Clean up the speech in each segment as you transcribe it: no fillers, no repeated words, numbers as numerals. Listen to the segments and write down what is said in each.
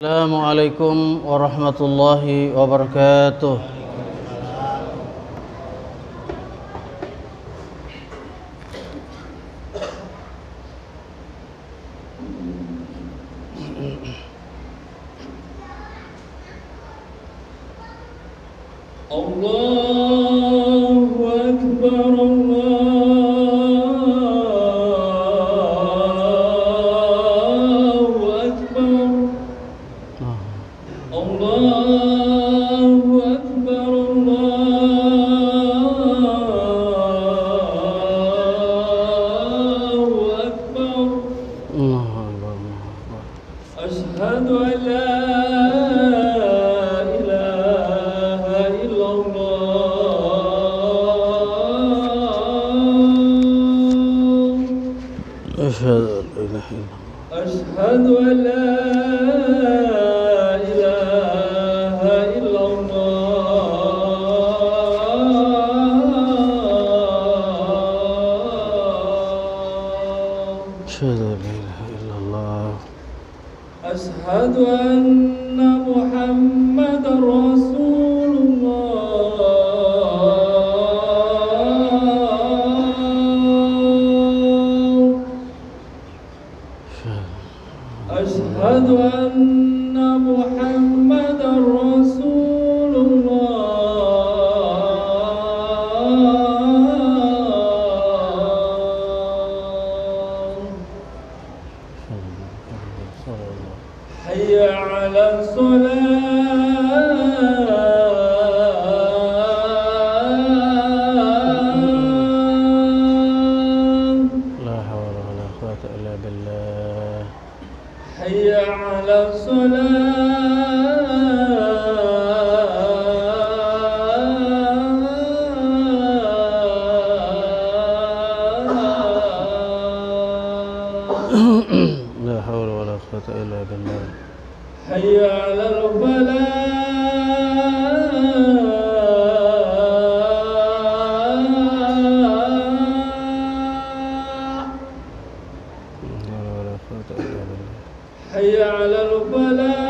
Assalamualaikum warahmatullahi wabarakatuh. Allahu Akbar, Allahu Akbar, Allahu Akbar, Allahu Akbar. Asyhadu an la أشهد أن لا إله إلا الله. أشهد أن لا إله إلا الله. أشهد أن محمدا رسول الله. أشهد أن محمدا رسول الله. حي على الصلاة. لا حول ولا قوة إلا بالله. حي على الصلاة. لا حول ولا قوة إلا بالله. حي على الفلاح. لا حول ولا قوة إلا بالله. حي على الفلاح.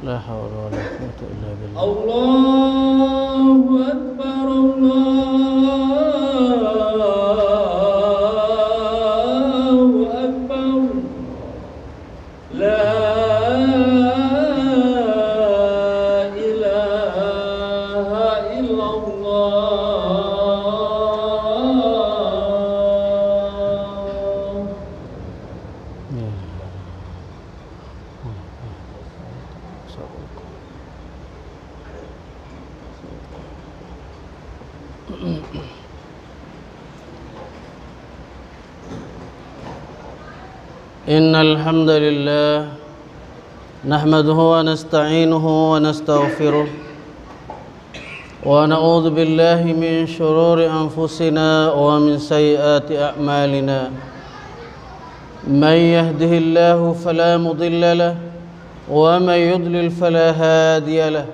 لا حول ولا قوة إلا بالله. الله أكبر، الله أكبر. لا إله إلا الله. إن الحمد لله نحمده ونستعينه ونستغفره ونعوذ بالله من شرور أنفسنا ومن سيئات أعمالنا. من يهده الله فلا مضل له ومن يضلل فلا هادي له.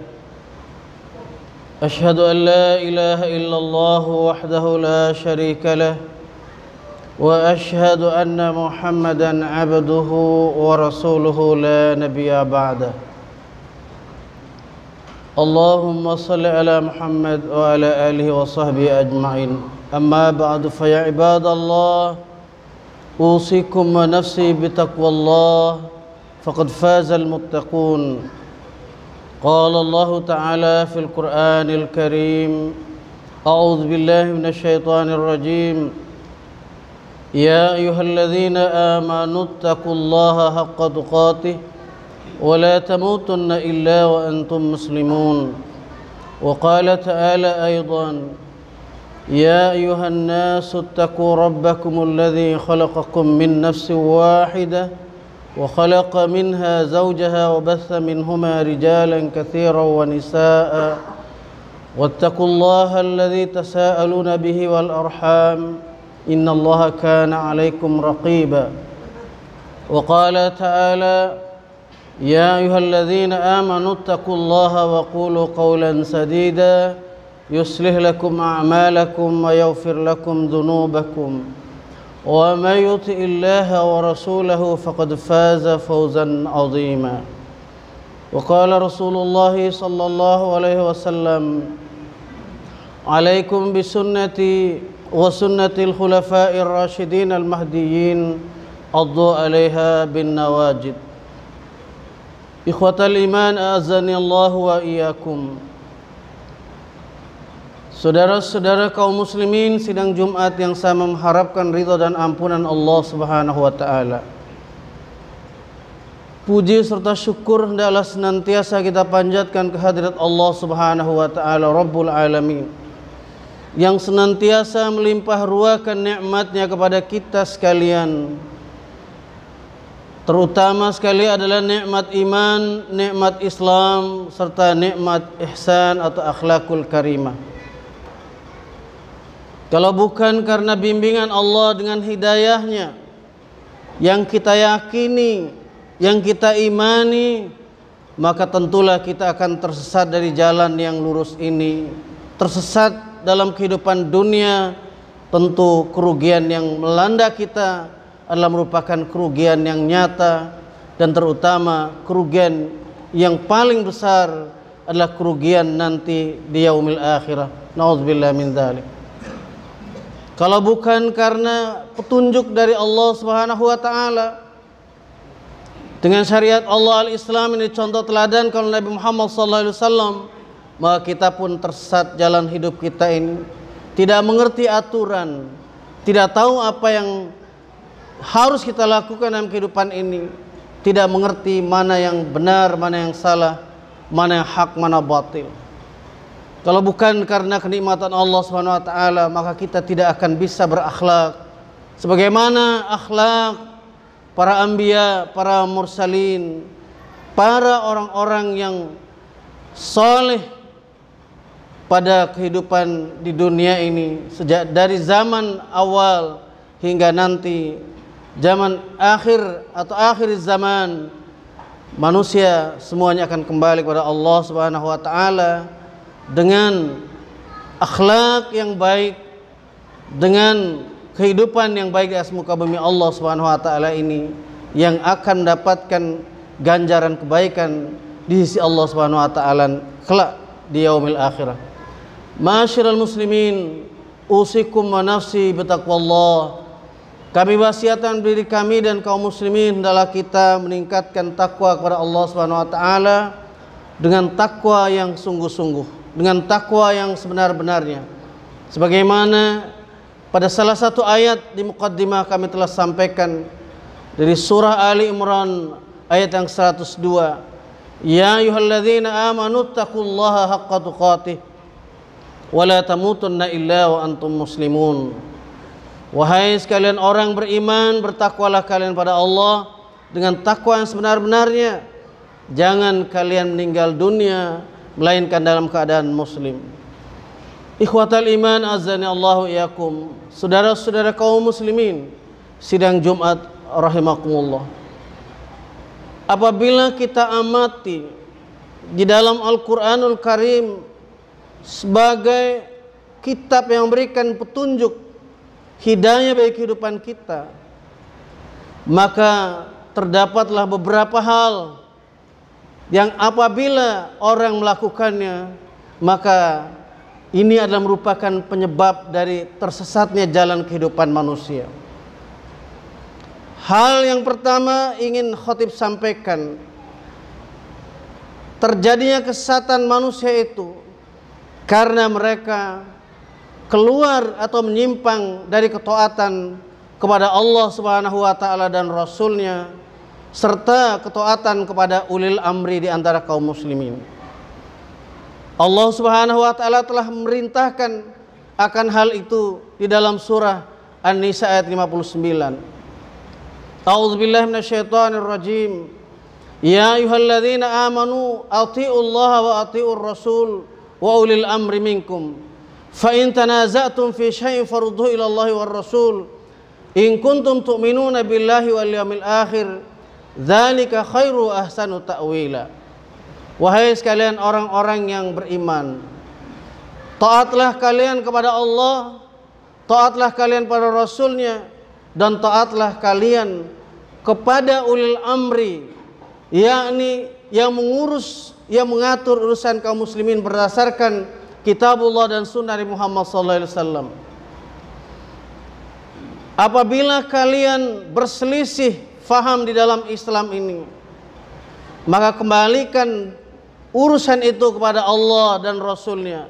أشهد أن لا إله إلا الله وحده لا شريك له وأشهد أن محمدًا عبده ورسوله لا نبي بعده. اللهم صل على محمد وعلى آله وصحبه أجمعين. أما بعد فيا عباد الله، أوصيكم ونفسي بتقوى الله فقد فاز المتقون. قال الله تعالى في القرآن الكريم: أعوذ بالله من الشيطان الرجيم. يا أيها الذين آمنوا اتقوا الله حق تقاته ولا تموتن إلا وأنتم مسلمون. وقال تعالى أيضا: يا أيها الناس اتقوا ربكم الذي خلقكم من نفس واحدة وخلق منها زوجها وبث منهما رجالا كثيرا ونساء واتقوا الله الذي تساءلون به والأرحام إن الله كان عليكم رقيبا. وقال تعالى: يا أيها الذين آمنوا اتقوا الله وقولوا قولا سديدا يصلح لكم أعمالكم ويغفر لكم ذنوبكم ومن يطع الله ورسوله فقد فاز فوزا عظيما وقال رسول الله صلى الله عليه وسلم عليكم بسنتي وسنة الخلفاء الراشدين المهديين عضوا عليها بالنواجذ. Ikhwatal iman a'azzani Allah wa iyyakum. Saudara-saudara kaum muslimin, sidang Jumat yang saya mengharapkan ridha dan ampunan Allah Subhanahu wa taala. Puji serta syukur hendaklah senantiasa kita panjatkan kehadirat Allah Subhanahu wa taala Rabbul Alamin, yang senantiasa melimpah ruahkan nikmat-Nya kepada kita sekalian. Terutama sekali adalah nikmat iman, nikmat Islam, serta nikmat ihsan atau akhlakul karimah. Kalau bukan karena bimbingan Allah dengan hidayahnya yang kita yakini, yang kita imani, maka tentulah kita akan tersesat dari jalan yang lurus ini. Tersesat dalam kehidupan dunia, tentu kerugian yang melanda kita adalah merupakan kerugian yang nyata, dan terutama kerugian yang paling besar adalah kerugian nanti di yaumil akhirah. Nauzubillah min dzalik. Kalau bukan karena petunjuk dari Allah Subhanahu wa taala dengan syariat Allah al-Islam ini, contoh teladan kalau Nabi Muhammad sallallahu alaihi wasallam, maka kita pun tersesat jalan hidup kita ini, tidak mengerti aturan, tidak tahu apa yang harus kita lakukan dalam kehidupan ini, tidak mengerti mana yang benar, mana yang salah, mana yang hak, mana batil. Kalau bukan karena kenikmatan Allah Subhanahu wa taala, maka kita tidak akan bisa berakhlak sebagaimana akhlak para anbiya, para mursalin, para orang-orang yang saleh pada kehidupan di dunia ini, sejak dari zaman awal hingga nanti zaman akhir atau akhir zaman. Manusia semuanya akan kembali kepada Allah Subhanahu wa taala dengan akhlak yang baik, dengan kehidupan yang baik di atas muka bumi Allah Subhanahu wa taala ini, yang akan mendapatkan ganjaran kebaikan di sisi Allah Subhanahu wa taala kelak di yaumil akhirah. Ma'asyiral muslimin, usikum wa nafsi bitaqwallah. Kami wasiatkan diri kami dan kaum muslimin hendaklah kita meningkatkan takwa kepada Allah Subhanahu wa taala dengan takwa yang sungguh-sungguh, dengan takwa yang sebenar-benarnya. Sebagaimana pada salah satu ayat di muqaddimah kami telah sampaikan dari surah Ali Imran ayat yang 102, ya ayyuhalladzina amanu taqullaha haqqa tuqatih wa la tamutunna illa wa antum muslimun. Wahai sekalian orang beriman, bertakwalah kalian pada Allah dengan takwa yang sebenar-benarnya. Jangan kalian meninggal dunia melainkan dalam keadaan muslim. Ikhwatal iman azani Allahu iyakum. Saudara-saudara kaum muslimin, sidang Jumat rahimakumullah. Apabila kita amati di dalam Al-Qur'anul Karim sebagai kitab yang memberikan petunjuk hidayah bagi kehidupan kita, maka terdapatlah beberapa hal yang apabila orang melakukannya, maka ini adalah merupakan penyebab dari tersesatnya jalan kehidupan manusia. Hal yang pertama ingin khatib sampaikan, terjadinya kesesatan manusia itu karena mereka keluar atau menyimpang dari ketaatan kepada Allah Subhanahu wa taala dan Rasul-Nya, serta ketaatan kepada ulil amri di antara kaum muslimin. Allah Subhanahu wa taala telah memerintahkan akan hal itu di dalam surah An-Nisa ayat 59. A'udzubillahi minasyaitonir rajim. Ya ayyuhalladzina amanu athi'ullaha wa athi'ur rasul wa ulil amri minkum. Fa in tanaza'tum fi syai'in farudduhu ila Allahi war rasul in kuntum tu'minuna billahi wal yawmil akhir. Dzalika khairu ahsanu ta'wila. Wahai sekalian orang-orang yang beriman, taatlah kalian kepada Allah, taatlah kalian pada Rasulnya, dan taatlah kalian kepada ulil amri, yakni yang mengurus, yang mengatur urusan kaum muslimin berdasarkan kitabullah dan sunnah Nabi Muhammad SAW. Apabila kalian berselisih faham di dalam Islam ini, maka kembalikan urusan itu kepada Allah dan Rasulnya.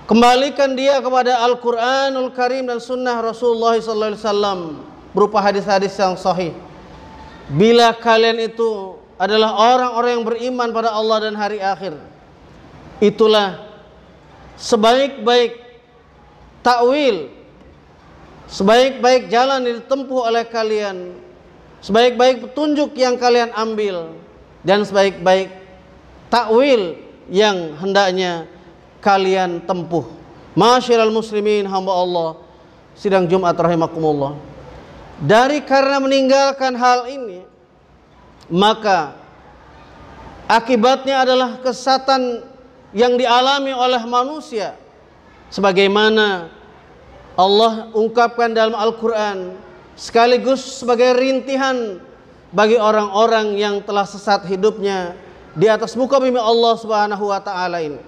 Kembalikan dia kepada Al-Quranul Karim dan sunnah Rasulullah SAW berupa hadis-hadis yang sahih. Bila kalian itu adalah orang-orang yang beriman pada Allah dan hari akhir, itulah sebaik-baik takwil, sebaik-baik jalan yang ditempuh oleh kalian, sebaik-baik petunjuk yang kalian ambil, dan sebaik-baik takwil yang hendaknya kalian tempuh. Masyiral muslimin, hamba Allah sidang Jumat rahimakumullah. Dari karena meninggalkan hal ini, maka akibatnya adalah kesesatan yang dialami oleh manusia, sebagaimana Allah ungkapkan dalam Al-Quran, sekaligus sebagai rintihan bagi orang-orang yang telah sesat hidupnya di atas muka bumi Allah Subhanahu wa taala ini,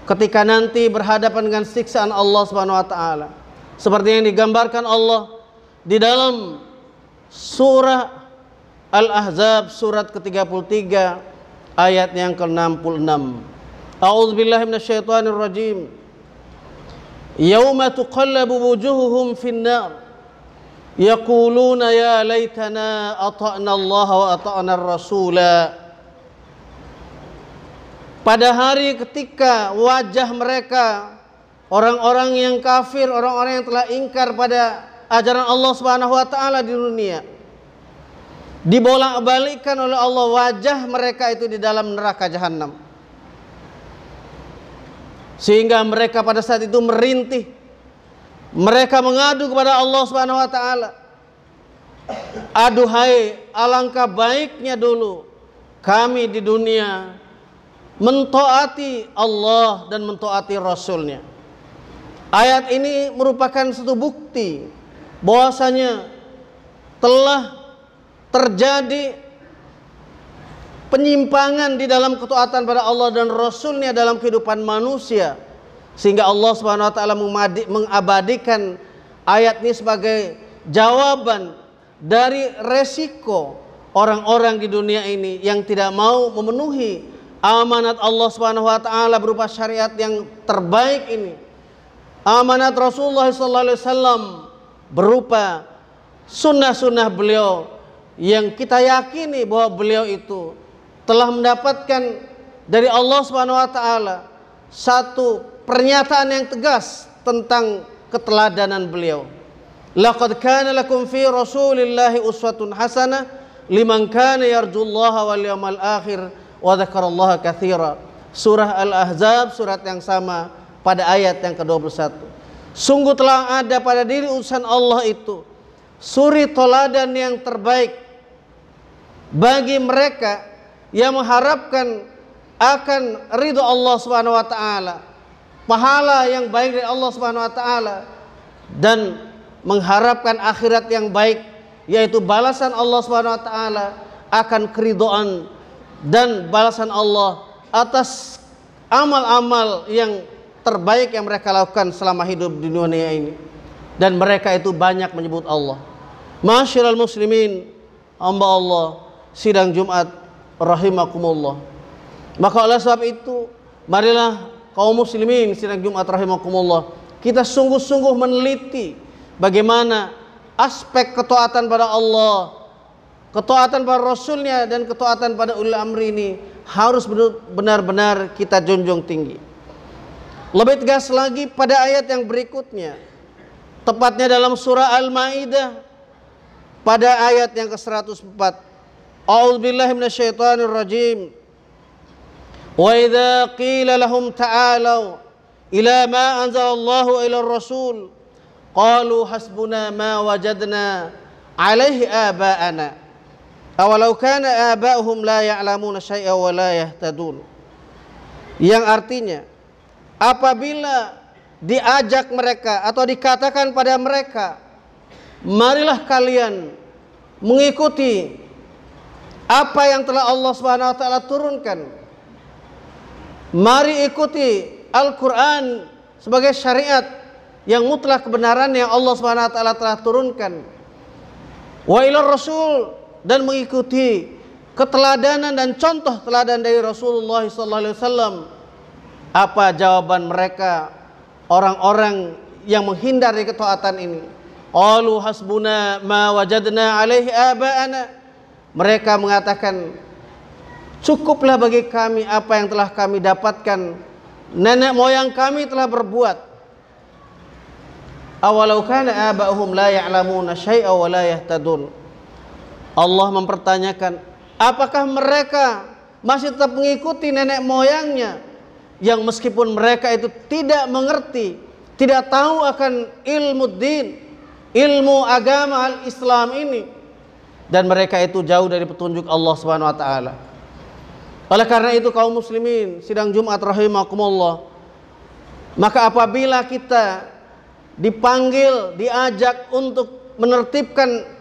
ketika nanti berhadapan dengan siksaan Allah Subhanahu wa taala, seperti yang digambarkan Allah di dalam surah Al-Ahzab surat ke-33 ayat yang ke-66. A'udzubillahi minasyaitonir rajim. Yauma tuqallabu wujuhuhum fin-nar yaquluna ya laitana ata'na Allah wa ata'na ar-rasula. Pada hari ketika wajah mereka, orang-orang yang kafir, orang-orang yang telah ingkar pada ajaran Allah Subhanahu wa taala di dunia, dibolak-balikkan oleh Allah wajah mereka itu di dalam neraka jahanam, sehingga mereka pada saat itu merintih. Mereka mengadu kepada Allah Subhanahu wa taala, aduhai, alangkah baiknya dulu kami di dunia mentaati Allah dan mentaati Rasulnya. Ayat ini merupakan satu bukti bahwasanya telah terjadi penyimpangan di dalam ketaatan pada Allah dan Rasulnya dalam kehidupan manusia, sehingga Allah Subhanahu wa taala mengabadikan ayat ini sebagai jawaban dari resiko orang-orang di dunia ini yang tidak mau memenuhi amanat Allah Subhanahu wa taala berupa syariat yang terbaik ini, amanat Rasulullah SAW berupa sunnah-sunnah beliau yang kita yakini bahwa beliau itu telah mendapatkan dari Allah Subhanahu wa taala satu pernyataan yang tegas tentang keteladanan beliau. Laqad kana lakum fi Rasulillahi uswatun hasanah liman kana yarjullaha wal yawmal akhir wa dzakarallaha katsira. Surah Al-Ahzab, surat yang sama pada ayat yang ke-21. Sungguh telah ada pada diri utusan Allah itu suri toladan yang terbaik bagi mereka yang mengharapkan akan ridho Allah Subhanahu wa taala, pahala yang baik dari Allah Subhanahu wa taala, dan mengharapkan akhirat yang baik, yaitu balasan Allah Subhanahu wa taala akan keridhaan dan balasan Allah atas amal-amal yang terbaik yang mereka lakukan selama hidup di dunia ini. Dan mereka itu banyak menyebut Allah. Masyiral muslimin, hamba Allah sidang Jumat rahimakumullah. Maka oleh sebab itu, marilah kaum muslimin sidang Jumat rahimakumullah, kita sungguh-sungguh meneliti bagaimana aspek ketaatan pada Allah, ketaatan pada Rasulnya, dan ketaatan pada ulil amri ini harus benar-benar kita junjung tinggi. Lebih tegas lagi pada ayat yang berikutnya, tepatnya dalam surah Al-Maidah pada ayat yang ke-104. A'udzubillahi minasyaitonir rajim. Wa idza qila lahum ta'alu ila ma anzalallahu ila ar-rasul qalu hasbuna ma wajadna alaihi aba'ana awalau kana aba'uhum la ya'lamuna syai'a wa la yahtadun. Yang artinya, apabila diajak mereka atau dikatakan pada mereka, marilah kalian mengikuti apa yang telah Allah Subhanahu wa taala turunkan. Mari ikuti Al-Quran sebagai syariat yang mutlak kebenaran yang Allah Subhanahu wa taala telah turunkan. Wa ila Rasul, dan mengikuti keteladanan dan contoh teladan dari Rasulullah SAW. Apa jawaban mereka, orang-orang yang menghindar dari ketaatan ini? Qalu hasbuna ma wajadna alaihi aba'ana. Mereka mengatakan, cukuplah bagi kami apa yang telah kami dapatkan, nenek moyang kami telah berbuat. Awalau kana aba'uhum la ya'lamuna syai'a wa la yahtadun. Allah mempertanyakan, apakah mereka masih tetap mengikuti nenek moyangnya yang meskipun mereka itu tidak mengerti, tidak tahu akan ilmu din, ilmu agama al-Islam ini, dan mereka itu jauh dari petunjuk Allah Subhanahu wa taala. Oleh karena itu kaum muslimin sidang Jumat rahimakumullah, maka apabila kita dipanggil, diajak untuk menertibkan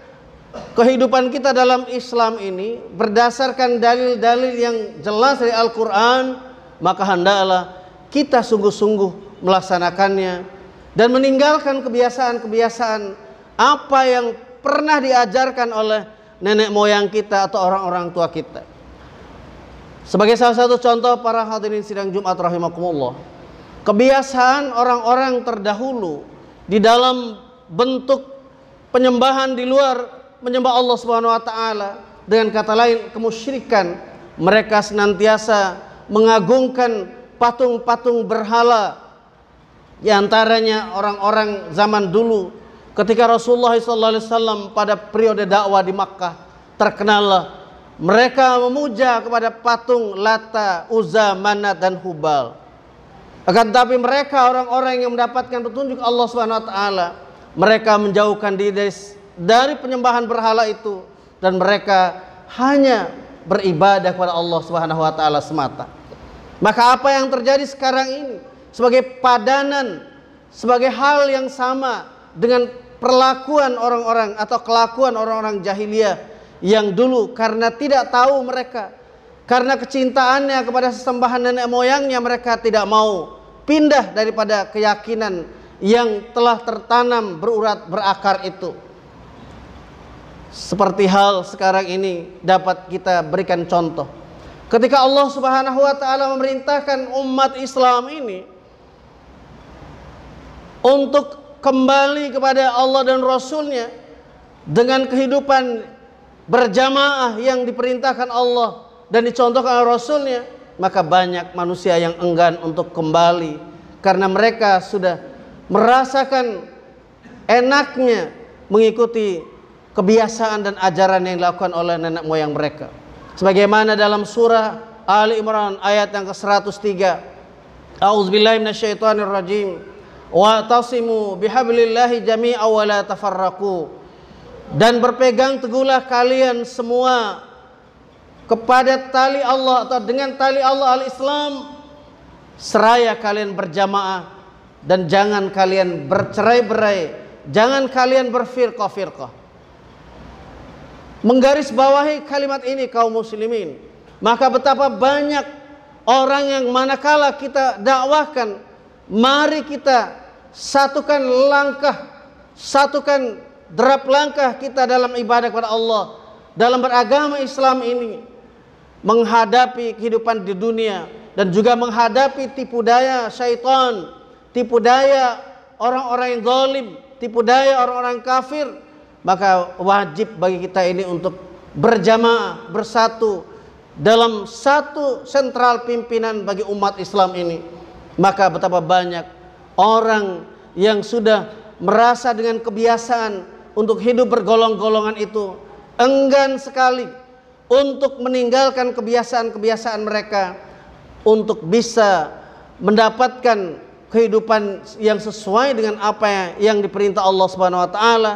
kehidupan kita dalam Islam ini berdasarkan dalil-dalil yang jelas dari Al-Quran, maka hendaklah kita sungguh-sungguh melaksanakannya dan meninggalkan kebiasaan-kebiasaan apa yang pernah diajarkan oleh nenek moyang kita atau orang-orang tua kita. Sebagai salah satu contoh para hadirin sidang Jumat rahimakumullah, kebiasaan orang-orang terdahulu di dalam bentuk penyembahan di luar menyembah Allah Subhanahu wa taala, dengan kata lain kemusyrikan, mereka senantiasa mengagungkan patung-patung berhala. Di antaranya orang-orang zaman dulu ketika Rasulullah SAW pada periode dakwah di Makkah, terkenallah mereka memuja kepada patung Lata, Uzza, Manat dan Hubal. Akan tetapi mereka orang-orang yang mendapatkan petunjuk Allah Subhanahu wa taala, mereka menjauhkan diri dari penyembahan berhala itu dan mereka hanya beribadah kepada Allah Subhanahu wa taala semata. Maka apa yang terjadi sekarang ini sebagai padanan, sebagai hal yang sama dengan perlakuan orang-orang atau kelakuan orang-orang jahiliyah yang dulu, karena tidak tahu mereka, karena kecintaannya kepada sesembahan nenek moyangnya, mereka tidak mau pindah daripada keyakinan yang telah tertanam berurat berakar itu. Seperti hal sekarang ini dapat kita berikan contoh. Ketika Allah Subhanahu wa taala memerintahkan umat Islam ini untuk kembali kepada Allah dan Rasulnya dengan kehidupan berjamaah yang diperintahkan Allah dan dicontohkan oleh Rasulnya, maka banyak manusia yang enggan untuk kembali karena mereka sudah merasakan enaknya mengikuti kebiasaan dan ajaran yang dilakukan oleh nenek moyang mereka. Sebagaimana dalam surah Ali Imran ayat yang ke-103, A'udzubillahi minasyaitonirrajim, wa tasimu bihablillahi jami'a wa la tafarraqu, dan berpegang teguhlah kalian semua kepada tali Allah atau dengan tali Allah al-Islam, seraya kalian berjamaah dan jangan kalian bercerai-berai, jangan kalian berfirqah-firqah. Menggaris bawahi kalimat ini kaum muslimin, maka betapa banyak orang yang manakala kita dakwahkan, mari kita satukan langkah, satukan derap langkah kita dalam ibadah kepada Allah, dalam beragama Islam ini, menghadapi kehidupan di dunia dan juga menghadapi tipu daya syaitan, tipu daya orang-orang yang zalim, tipu daya orang-orang kafir. Maka wajib bagi kita ini untuk berjamaah, bersatu dalam satu sentral pimpinan bagi umat Islam ini. Maka betapa banyak orang yang sudah merasa dengan kebiasaan untuk hidup bergolong-golongan itu enggan sekali untuk meninggalkan kebiasaan-kebiasaan mereka untuk bisa mendapatkan kehidupan yang sesuai dengan apa yang diperintah Allah Subhanahu wa taala,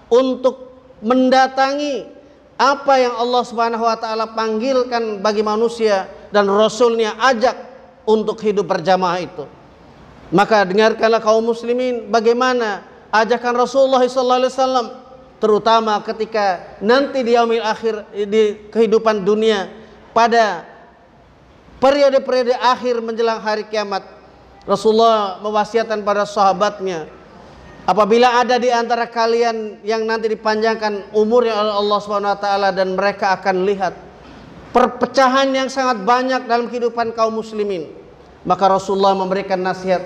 untuk mendatangi apa yang Allah Subhanahu wa taala panggilkan bagi manusia dan Rasulnya ajak untuk hidup berjamaah itu. Maka dengarkanlah kaum muslimin bagaimana ajakan Rasulullah SAW, terutama ketika nanti di yaumil akhir, di kehidupan dunia, pada periode-periode akhir menjelang hari kiamat. Rasulullah mewasiatkan pada sahabatnya, apabila ada di antara kalian yang nanti dipanjangkan umurnya oleh Allah SWT dan mereka akan lihat perpecahan yang sangat banyak dalam kehidupan kaum muslimin, maka Rasulullah memberikan nasihat,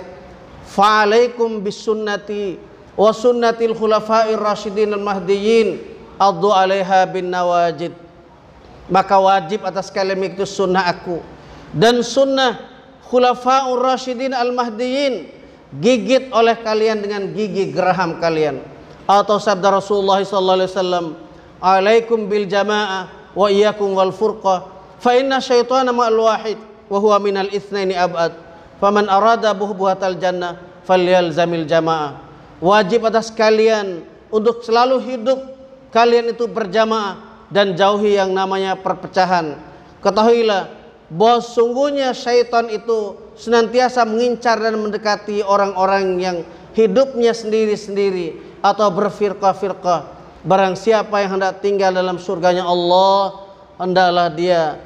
fa'alaikum bisunnati wa sunnatil khulafa'ir rasyidin al-mahdiyyin addu 'alaiha bin nawajid. Maka wajib atas kalian mengikuti sunnah aku dan sunnah khulafa'ur rasyidin al-mahdiyyin, gigit oleh kalian dengan gigi geraham kalian. Atau sabda Rasulullah SAW, alaikum bil jamaah wa iyyakum wal furqah fa inna syaitana ma'al wahid wa huwa minal itsnaini ab'ad faman arada buhbuhatal jannah falyalzamil jamaah. Wajib atas kalian untuk selalu hidup kalian itu berjamaah dan jauhi yang namanya perpecahan. Ketahuilah bahwa sungguhnya syaitan itu senantiasa mengincar dan mendekati orang-orang yang hidupnya sendiri-sendiri atau berfirqah-firqah. Barang siapa yang hendak tinggal dalam surganya Allah, hendaklah dia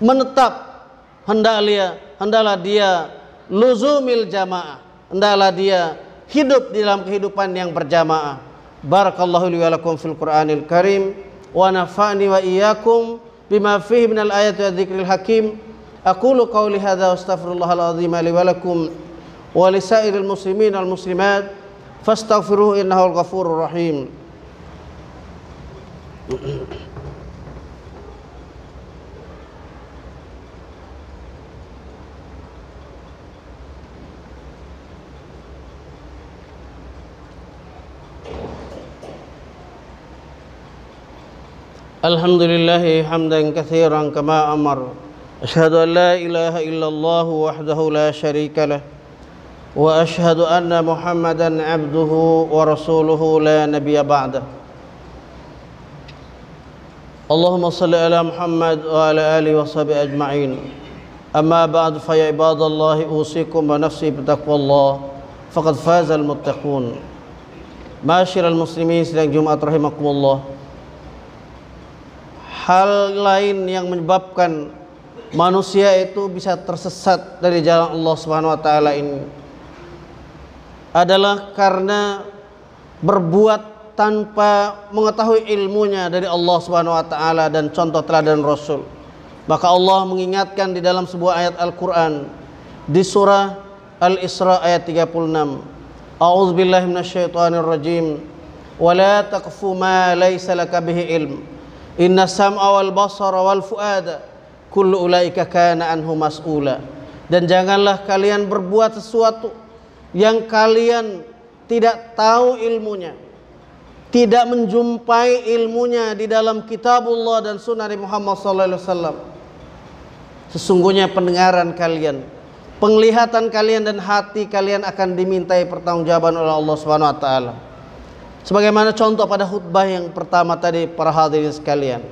menetap, hendaklah dia luzumil jamaah, hendaklah dia hidup di dalam kehidupan yang berjamaah. Barakallahu li wa lakum fil Qur'anil Karim wa nafa'ni wa iyyakum bima fihi minal ayati wa dzikril hakim. Aqulu qawli hadza wa astaghfirullahal azim li wa lakum wa lisairil muslimin wal muslimat fastaghfiruhu innahul ghafurur rahim. Alhamdulillahi hamdan katsiran kama amar. Asyhadu an la ilaha illallah wahdahu la syarika lah wa asyhadu anna Muhammadan abduhu wa rasuluhu la nabiyya ba'dah. Allahumma salli ala Muhammad wa ala alihi wa sahbihi ajma'in. Amma ba'd, fa ya ibadallahi usikum wa nafsi bitaqwallah faqad fazal muttaqun. Masyiral muslimin sidang Jumat rahimakumullah. Hal lain yang menyebabkan manusia itu bisa tersesat dari jalan Allah Subhanahu wa taala ini adalah karena berbuat tanpa mengetahui ilmunya dari Allah Subhanahu wa taala dan contoh teladan Rasul. Maka Allah mengingatkan di dalam sebuah ayat Al-Qur'an di surah Al-Isra ayat 36. A'udzubillahi minasyaitonir rajim. Wa la taqfu ma laysa laka bihi ilm. Inna sam'a wal basara wal fuada kullu ulaika kana anhu mas'ula. Dan janganlah kalian berbuat sesuatu yang kalian tidak tahu ilmunya, tidak menjumpai ilmunya di dalam kitabullah dan sunnah Muhammad SAW. Sesungguhnya pendengaran kalian, penglihatan kalian dan hati kalian akan dimintai pertanggungjawaban oleh Allah Subhanahu wa taala. Sebagaimana contoh pada khutbah yang pertama tadi para hadirin sekalian.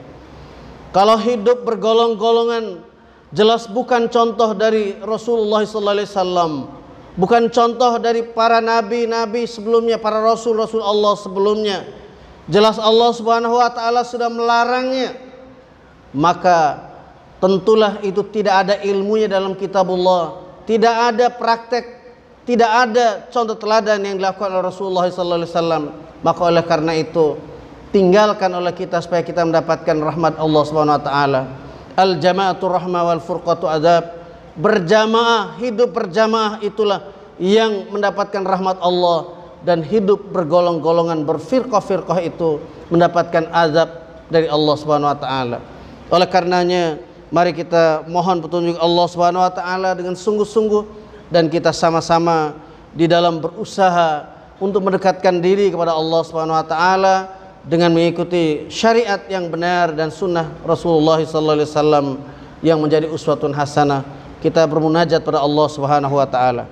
Kalau hidup bergolong-golongan jelas bukan contoh dari Rasulullah SAW, bukan contoh dari para nabi-nabi sebelumnya, para rasul-rasul Allah sebelumnya. Jelas Allah Subhanahu wa taala sudah melarangnya. Maka tentulah itu tidak ada ilmunya dalam kitabullah, tidak ada praktek, tidak ada contoh teladan yang dilakukan oleh Rasulullah SAW. Maka oleh karena itu tinggalkan oleh kita supaya kita mendapatkan rahmat Allah Subhanahu wa taala. Al jama'atu rahmah wal furqatu adab. Berjamaah, hidup berjamaah itulah yang mendapatkan rahmat Allah, dan hidup bergolong-golongan berfirqah-firqah itu mendapatkan azab dari Allah Subhanahu wa taala. Oleh karenanya mari kita mohon petunjuk Allah Subhanahu wa taala dengan sungguh-sungguh, dan kita sama-sama di dalam berusaha untuk mendekatkan diri kepada Allah Subhanahu wa taala dengan mengikuti syariat yang benar dan sunnah Rasulullah SAW yang menjadi uswatun hasanah. Kita bermunajat pada Allah Subhanahu wa taala.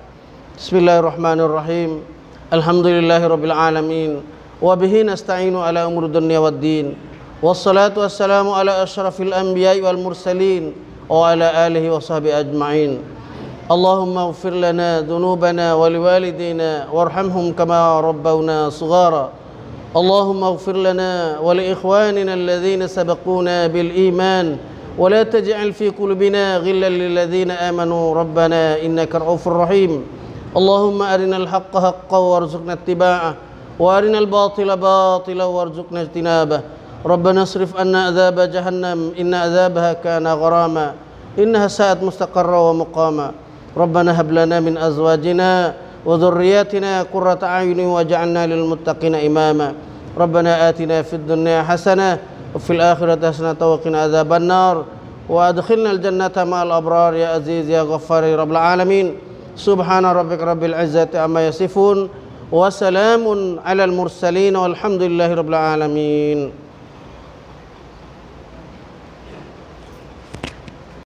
Bismillahirrahmanirrahim. Alhamdulillahirabbil alamin wa bihi nasta'inu ala umuri dunya waddin. Wassalatu wassalamu ala asyrafil anbiya'i wal mursalin wa ala alihi wa sahbihi ajma'in. اللهم اغفر لنا ذنوبنا ولوالدينا وارحمهم كما ربونا صغارا. اللهم اغفر لنا ولإخواننا الذين سبقونا بالإيمان ولا تجعل في قلوبنا غلا للذين آمنوا ربنا إنك رؤوف رحيم. اللهم أرنا الحق حقا وارزقنا اتباعه وأرنا الباطل باطلا وارزقنا اجتنابه. ربنا اصرف عنا عذاب جهنم إن عذابها كان غراما إنها ساءت مستقرا ومقاما. ربنا هب لنا من أزواجنا وذرياتنا قرة أعين واجعلنا للمتقين إماما. ربنا آتنا في الدنيا حسنة وفي الآخرة حسنة وقنا عذاب النار وأدخلنا الجنة مع الأبرار يا عزيز يا غفار يا رب العالمين. سبحان ربك رب العزة عما يصفون وسلام على المرسلين والحمد لله رب العالمين.